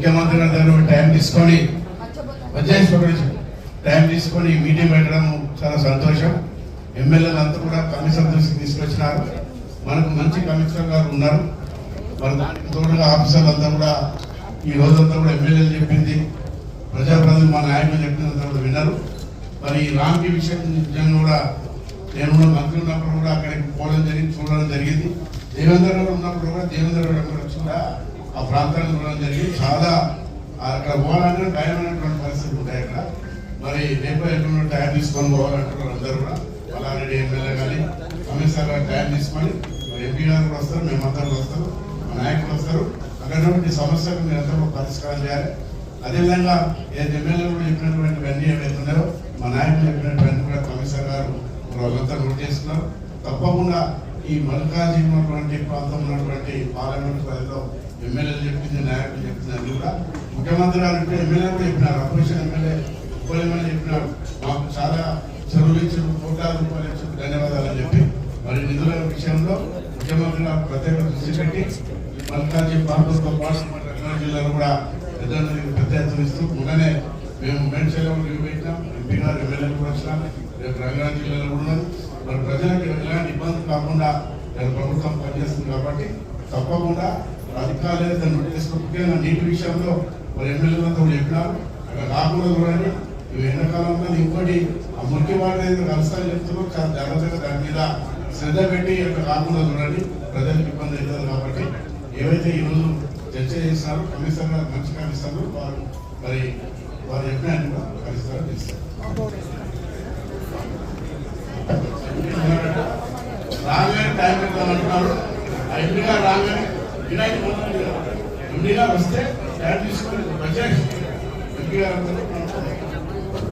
ముఖ్యమంత్రి గారి దగ్గర టైం తీసుకొని టైం తీసుకొని మీటింగ్ పెట్టడం చాలా సంతోషం. ఎమ్మెల్యేలు అంతా కూడా కమిషనర్ దృష్టికి తీసుకొచ్చినారు. మనకు మంచి కమిషనర్ గారు ఉన్నారు. మరి దానికి తోడుగా ఆఫీసర్లు అంతా కూడా ఈ రోజంతా కూడా ఎమ్మెల్యేలు చెప్పింది, ప్రజాప్రతినిధులు మా నాయకులు చెప్పిందంతా కూడా విన్నారు. మరి రామ్కి విషయం కూడా నేను మంత్రి ఉన్నప్పుడు కూడా అక్కడికి పోవడం జరిగింది, చూడడం జరిగింది. దేవేంద్ర గారు ఉన్నప్పుడు కూడా దేవేంద్ర గారు కూడా ఆ ప్రాంతాన్ని చూడడం జరిగింది. చాలా అక్కడ పోవాలంటే భయమైనటువంటి పరిస్థితులు ఉంటాయి అక్కడ. మరి రేపు ఎక్కడ టైం తీసుకొని పోవాలంటున్నారు అందరూ కూడా. అలారెడ్డి ఎమ్మెల్యే కానీ కమిషనర్ గారు టైం తీసుకొని ఎంపీ గారు కూడా వస్తారు, మేమందరూ వస్తారు, మా నాయకులు వస్తారు. అక్కడ సమస్యలు మీరందరూ పరిష్కారం చేయాలి. అదేవిధంగా ఎమ్మెల్యే కూడా చెప్పినటువంటి అన్ని ఏవైతున్నాయో మా నాయకులు చెప్పినటువంటి కూడా కమిషనర్ గారు వాళ్ళంతా నోట్ చేస్తున్నారు. తప్పకుండా ఈ మల్కాజ్గిరి ఉన్నటువంటి ప్రాంతం ఉన్నటువంటి పార్లమెంట్ పరిధిలో ఎమ్మెల్యేలు చెప్పింది, నాయకులు చెప్పింది అన్ని కూడా ముఖ్యమంత్రి గారు అంటే ఎమ్మెల్యే కూడా చెప్పినారు. అపోజిషన్ ఎమ్మెల్యే ఉప ఎమ్మెల్యే చెప్పినారు, మాకు చాలా చెరువులు ఇచ్చారు, కోట్లాది రూపాయలు ఇచ్చారు, ధన్యవాదాలు అని చెప్పి. మరి నిధుల విషయంలో ముఖ్యమంత్రి గారు ప్రత్యేక దృష్టి పెట్టి మల్కాజ్గిరి ప్రాంతంతో పాటు రంగారెడ్డి జిల్లాలో కూడా పెద్ద ఎత్తున ఇస్తూ మొన్ననే మేము మేడ్చల్లో పెట్టినాం. ఎంపీ గారు ఎమ్మెల్యేలు కూడా వచ్చినాం. రేపు రంగారెడ్డి జిల్లాలో కూడా ఉన్నారు. మరి ప్రజలకు ఎలాంటి ఇబ్బంది కాకుండా ప్రభుత్వం పనిచేస్తుంది కాబట్టి తప్పకుండా అధికారులు దాన్ని తీసుకుని ముఖ్యంగా నీటి విషయంలో మరి ఎమ్మెల్యేలంతా కూడా చెప్పినారు. అక్కడ కాకుండా చూడండి, ఇవి ఎండాకాలంలో ఇంకోటి ఆ మురికి వాటర్ ఏదైతే కలుస్తాయని చెప్తున్నారో చాలా జాగ్రత్తగా దాని మీద శ్రద్ధ పెట్టి అక్కడ కాకుండా చూడండి, ప్రజలకు ఇబ్బంది అవుతుంది. కాబట్టి ఏవైతే ఈరోజు చర్చ చేస్తున్నారు కమిషనర్ గారు మంచి కమిషనర్ వారు మరి వారు చెప్పిన కూడా కలుస్తారు చేస్తారు. రాగానే టైం పెడతామంటున్నారు. ఎంపీ గారు రాగానే ఎంపీ గారు వస్తే టైం తీసుకొని బడ్జెట్ ఎంపీ గారు